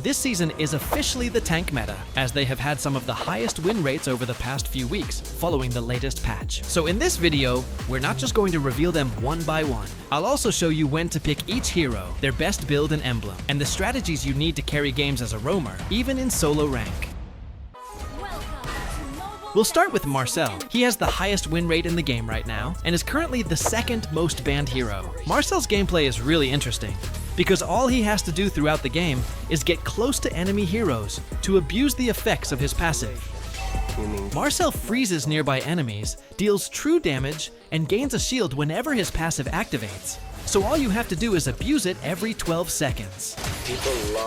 This season is officially the tank meta, as they have had some of the highest win rates over the past few weeks, following the latest patch. So in this video, we're not just going to reveal them one by one. I'll also show you when to pick each hero, their best build and emblem, and the strategies you need to carry games as a roamer, even in solo rank. We'll start with Marcel. He has the highest win rate in the game right now, and is currently the second most banned hero. Marcel's gameplay is really interesting, because all he has to do throughout the game is get close to enemy heroes to abuse the effects of his passive. Marcel freezes nearby enemies, deals true damage, and gains a shield whenever his passive activates. So all you have to do is abuse it every 12 seconds.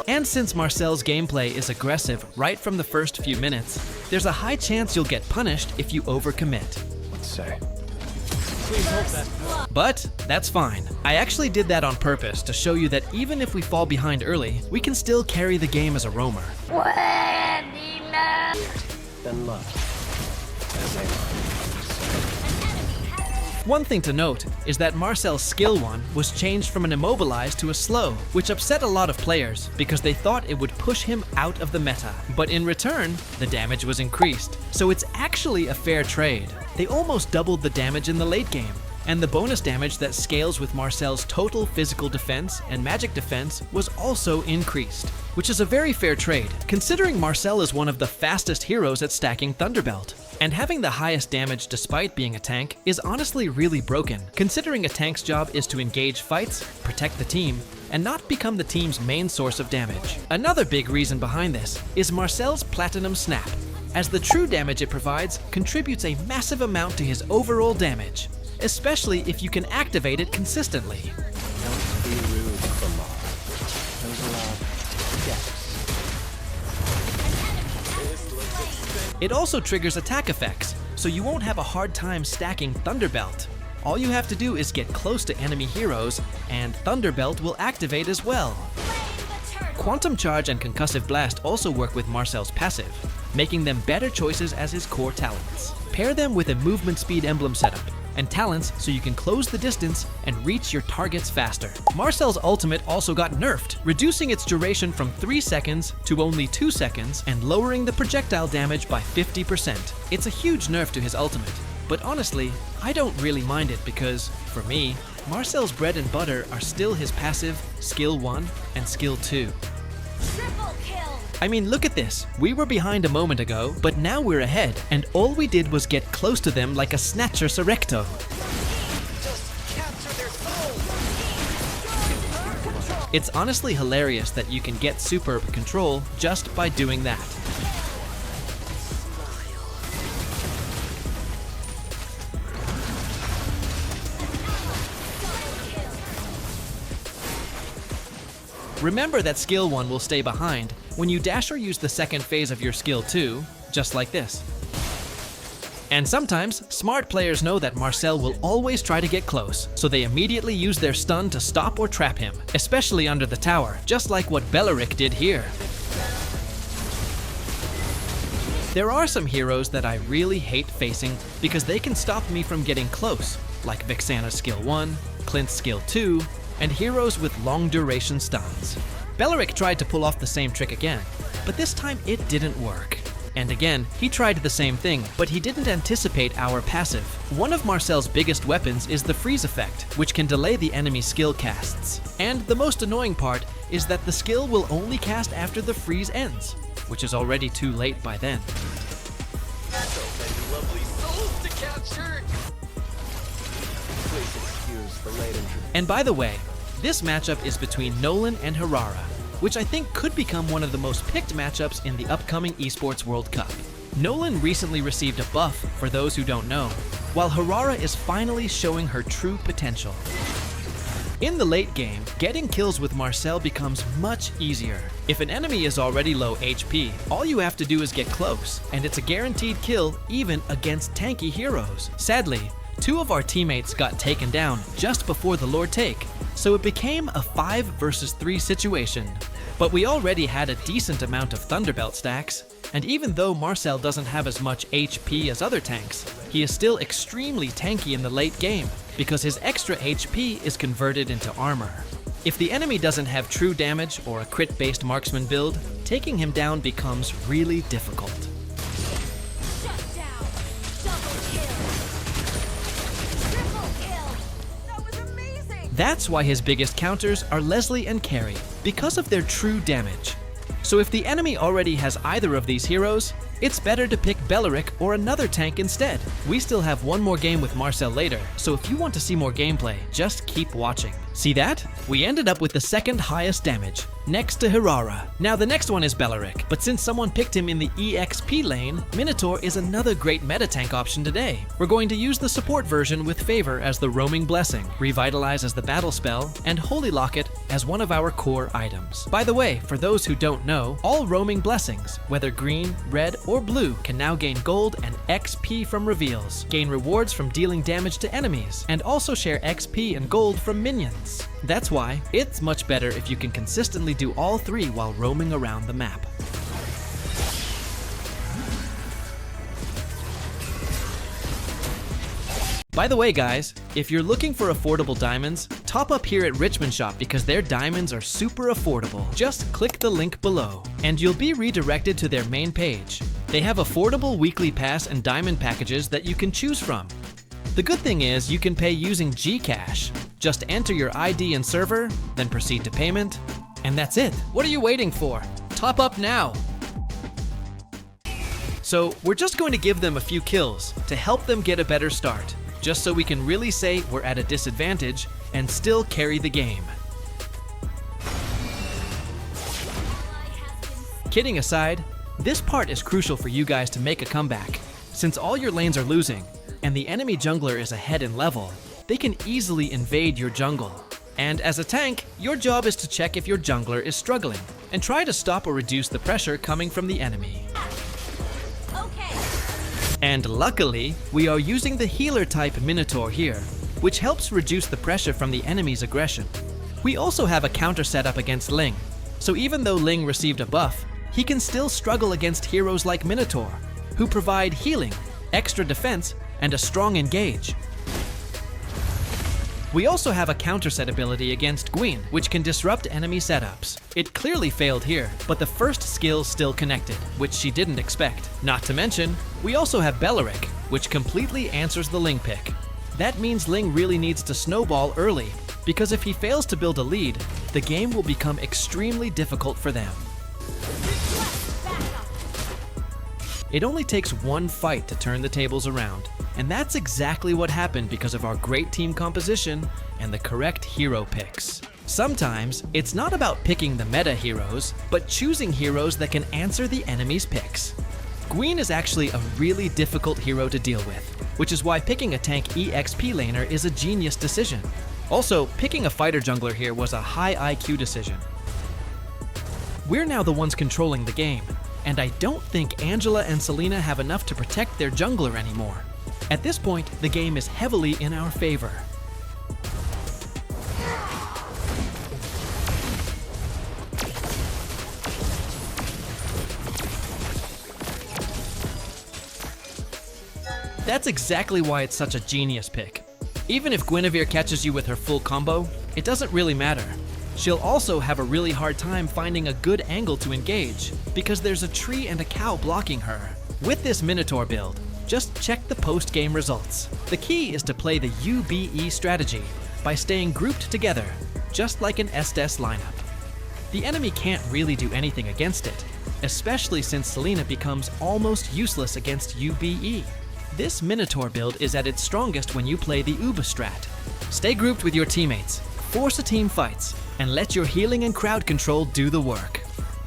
And since Marcel's gameplay is aggressive right from the first few minutes, there's a high chance you'll get punished if you overcommit. Let's say. But that's fine. I actually did that on purpose to show you that even if we fall behind early, we can still carry the game as a roamer. Then love. One thing to note is that Marcel's skill 1 was changed from an immobilize to a slow, which upset a lot of players because they thought it would push him out of the meta. But in return, the damage was increased, so it's actually a fair trade. They almost doubled the damage in the late game, and the bonus damage that scales with Marcel's total physical defense and magic defense was also increased, which is a very fair trade, considering Marcel is one of the fastest heroes at stacking Thunderbelt. And having the highest damage despite being a tank is honestly really broken, considering a tank's job is to engage fights, protect the team, and not become the team's main source of damage. Another big reason behind this is Marcel's Platinum Snap, as the true damage it provides contributes a massive amount to his overall damage, especially if you can activate it consistently. Don't be rude, Kamal. Those allowed. Yes. It also triggers attack effects, so you won't have a hard time stacking Thunderbelt. All you have to do is get close to enemy heroes, and Thunderbelt will activate as well. Quantum Charge and Concussive Blast also work with Marcel's passive, making them better choices as his core talents. Pair them with a movement speed emblem setup, and talents so you can close the distance and reach your targets faster. Marcel's ultimate also got nerfed, reducing its duration from 3 seconds to only 2 seconds and lowering the projectile damage by 50%. It's a huge nerf to his ultimate, but honestly, I don't really mind it because, for me, Marcel's bread and butter are still his passive, skill 1 and skill 2. I mean, look at this. We were behind a moment ago, but now we're ahead, and all we did was get close to them like a Snatcher Serecto. It's honestly hilarious that you can get superb control just by doing that. Remember that skill 1 will stay behind when you dash or use the second phase of your skill 2, just like this. And sometimes, smart players know that Marcel will always try to get close, so they immediately use their stun to stop or trap him, especially under the tower, just like what Beleric did here. There are some heroes that I really hate facing because they can stop me from getting close, like Vexana's skill 1, Clint's skill 2, and heroes with long duration stuns. Beleric tried to pull off the same trick again, but this time it didn't work. And again, he tried the same thing, but he didn't anticipate our passive. One of Marcel's biggest weapons is the freeze effect, which can delay the enemy's skill casts. And the most annoying part is that the skill will only cast after the freeze ends, which is already too late by then. And by the way, this matchup is between Nolan and Harara, which I think could become one of the most picked matchups in the upcoming Esports World Cup. Nolan recently received a buff, for those who don't know, while Harara is finally showing her true potential. In the late game, getting kills with Marcel becomes much easier. If an enemy is already low HP, all you have to do is get close, and it's a guaranteed kill even against tanky heroes. Sadly, 2 of our teammates got taken down just before the Lord take, so it became a 5 versus 3 situation. But we already had a decent amount of Thunderbelt stacks, and even though Marcel doesn't have as much HP as other tanks, he is still extremely tanky in the late game, because his extra HP is converted into armor. If the enemy doesn't have true damage or a crit-based marksman build, taking him down becomes really difficult. Shut down. Double kill. Triple kill. That was amazing. That's why his biggest counters are Leslie and Carrie, because of their true damage. So if the enemy already has either of these heroes, it's better to pick Belleric or another tank instead. We still have one more game with Marcel later, so if you want to see more gameplay, just keep watching. See that? We ended up with the second highest damage, next to Hirara. Now the next one is Belleric, but since someone picked him in the EXP lane, Minotaur is another great meta tank option today. We're going to use the support version with Favor as the roaming blessing, Revitalize as the battle spell, and Holy Locket as one of our core items. By the way, for those who don't know, all roaming blessings, whether green, red, or blue, can now gain gold and XP from reveals, gain rewards from dealing damage to enemies, and also share XP and gold from minions. That's why it's much better if you can consistently do all three while roaming around the map. By the way guys, if you're looking for affordable diamonds, top up here at Richmond Shop because their diamonds are super affordable. Just click the link below and you'll be redirected to their main page. They have affordable weekly pass and diamond packages that you can choose from. The good thing is you can pay using Gcash. Just enter your ID and server, then proceed to payment, and that's it. What are you waiting for? Top up now! So we're just going to give them a few kills to help them get a better start, just so we can really say we're at a disadvantage and still carry the game. Kidding aside, this part is crucial for you guys to make a comeback. Since all your lanes are losing, and the enemy jungler is ahead in level, they can easily invade your jungle. And as a tank, your job is to check if your jungler is struggling, and try to stop or reduce the pressure coming from the enemy. Okay. And luckily, we are using the healer type Minotaur here, which helps reduce the pressure from the enemy's aggression. We also have a counter setup against Ling, so even though Ling received a buff, he can still struggle against heroes like Minotaur, who provide healing, extra defense, and a strong engage. We also have a counter set ability against Gwyn, which can disrupt enemy setups. It clearly failed here, but the first skill still connected, which she didn't expect. Not to mention, we also have Belleric, which completely answers the Ling pick. That means Ling really needs to snowball early, because if he fails to build a lead, the game will become extremely difficult for them. It only takes one fight to turn the tables around, and that's exactly what happened because of our great team composition and the correct hero picks. Sometimes, it's not about picking the meta heroes, but choosing heroes that can answer the enemy's picks. Gwyn is actually a really difficult hero to deal with, which is why picking a tank EXP laner is a genius decision. Also, picking a fighter jungler here was a high IQ decision. We're now the ones controlling the game, and I don't think Angela and Selena have enough to protect their jungler anymore. At this point, the game is heavily in our favor. That's exactly why it's such a genius pick. Even if Guinevere catches you with her full combo, it doesn't really matter. She'll also have a really hard time finding a good angle to engage, because there's a tree and a cow blocking her. With this Minotaur build, just check the post-game results. The key is to play the UBE strategy by staying grouped together, just like an Estes lineup. The enemy can't really do anything against it, especially since Selena becomes almost useless against UBE. This Minotaur build is at its strongest when you play the Uba strat. Stay grouped with your teammates, force a team fights, and let your healing and crowd control do the work.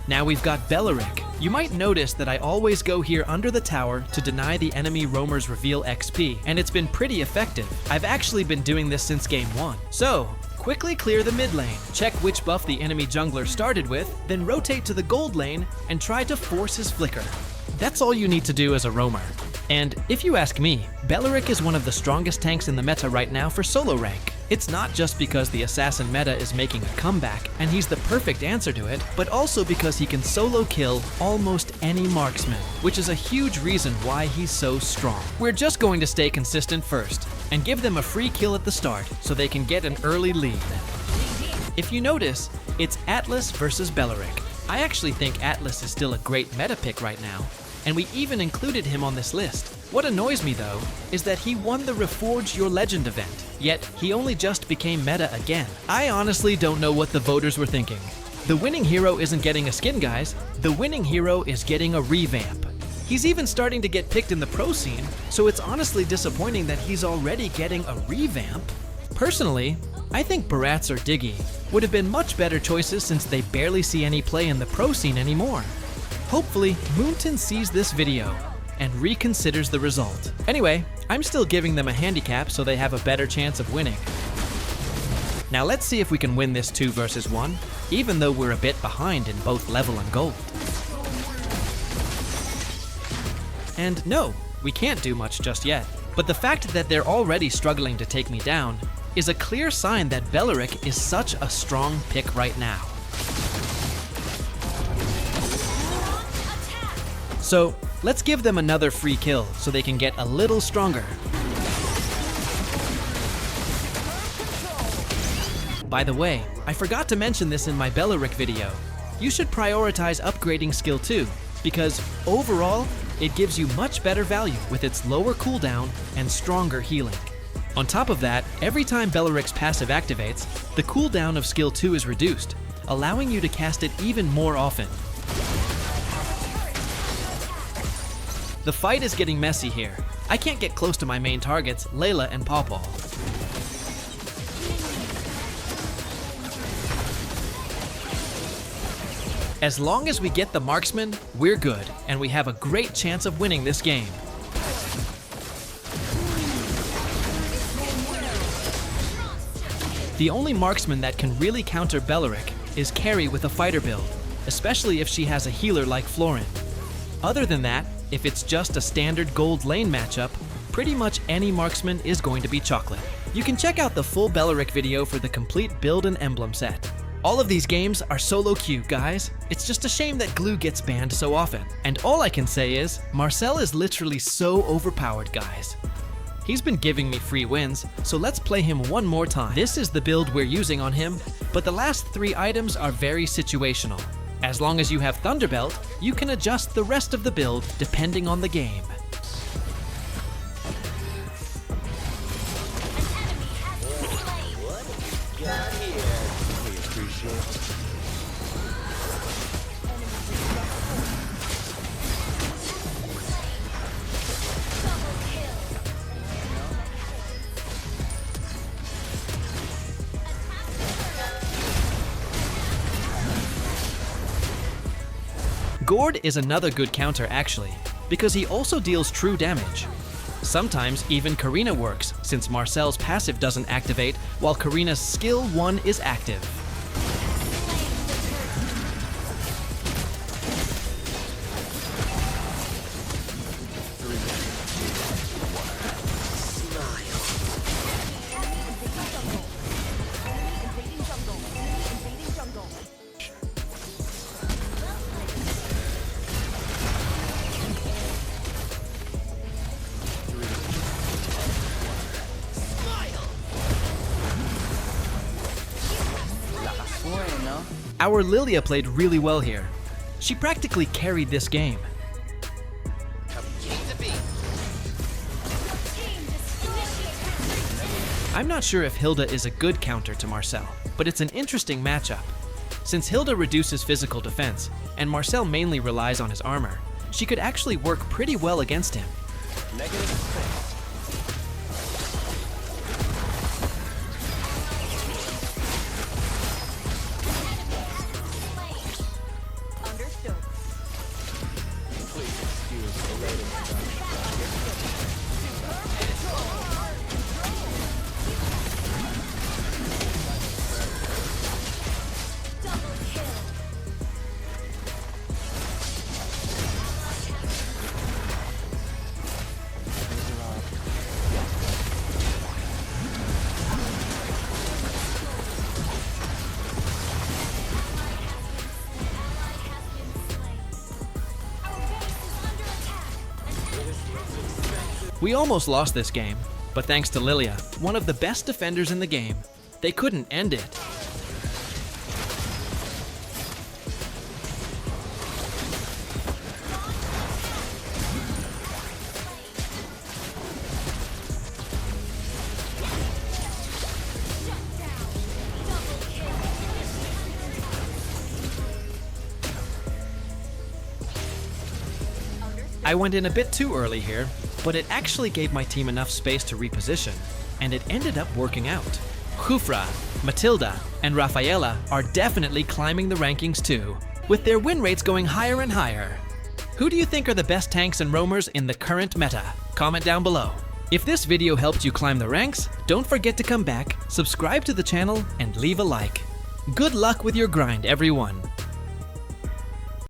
Now we've got Belleric. You might notice that I always go here under the tower to deny the enemy roamers reveal XP, and it's been pretty effective. I've actually been doing this since game 1. So, quickly clear the mid lane, check which buff the enemy jungler started with, then rotate to the gold lane and try to force his flicker. That's all you need to do as a roamer. And if you ask me, Belleric is one of the strongest tanks in the meta right now for solo rank. It's not just because the assassin meta is making a comeback and he's the perfect answer to it, but also because he can solo kill almost any marksman, which is a huge reason why he's so strong. We're just going to stay consistent first and give them a free kill at the start so they can get an early lead. If you notice, it's Atlas versus Beleric. I actually think Atlas is still a great meta pick right now, and we even included him on this list. What annoys me though, is that he won the Reforge Your Legend event, yet he only just became meta again. I honestly don't know what the voters were thinking. The winning hero isn't getting a skin, guys. The winning hero is getting a revamp. He's even starting to get picked in the pro scene, so it's honestly disappointing that he's already getting a revamp. Personally, I think Barats or Diggy would have been much better choices since they barely see any play in the pro scene anymore. Hopefully, Moonton sees this video and reconsiders the result. Anyway, I'm still giving them a handicap so they have a better chance of winning. Now let's see if we can win this 2 versus 1, even though we're a bit behind in both level and gold. And no, we can't do much just yet, but the fact that they're already struggling to take me down is a clear sign that Beleric is such a strong pick right now. So let's give them another free kill so they can get a little stronger. By the way, I forgot to mention this in my Beleric video. You should prioritize upgrading skill 2, because overall, it gives you much better value with its lower cooldown and stronger healing. On top of that, every time Beleric's passive activates, the cooldown of skill 2 is reduced, allowing you to cast it even more often. The fight is getting messy here. I can't get close to my main targets, Layla and Pawpaw. As long as we get the marksman, we're good, and we have a great chance of winning this game. The only marksman that can really counter Beleric is Carry with a fighter build, especially if she has a healer like Florin. Other than that, if it's just a standard gold lane matchup, pretty much any marksman is going to be chocolate. You can check out the full Beleric video for the complete build and emblem set. All of these games are solo queue, guys. It's just a shame that Glue gets banned so often. And all I can say is, Marcel is literally so overpowered, guys. He's been giving me free wins, so let's play him one more time. This is the build we're using on him, but the last 3 items are very situational. As long as you have Thunderbelt, you can adjust the rest of the build depending on the game. Gord is another good counter actually, because he also deals true damage. Sometimes even Karina works, since Marcel's passive doesn't activate while Karina's skill 1 is active. Our Lilia played really well here. She practically carried this game. I'm not sure if Hilda is a good counter to Marcel, but it's an interesting matchup. Since Hilda reduces physical defense, and Marcel mainly relies on his armor, she could actually work pretty well against him. We almost lost this game, but thanks to Lilia, one of the best defenders in the game, they couldn't end it. I went in a bit too early here, but it actually gave my team enough space to reposition, and it ended up working out. Khufra, Matilda, and Rafaela are definitely climbing the rankings too, with their win rates going higher and higher. Who do you think are the best tanks and roamers in the current meta? Comment down below. If this video helped you climb the ranks, don't forget to come back, subscribe to the channel, and leave a like. Good luck with your grind, everyone!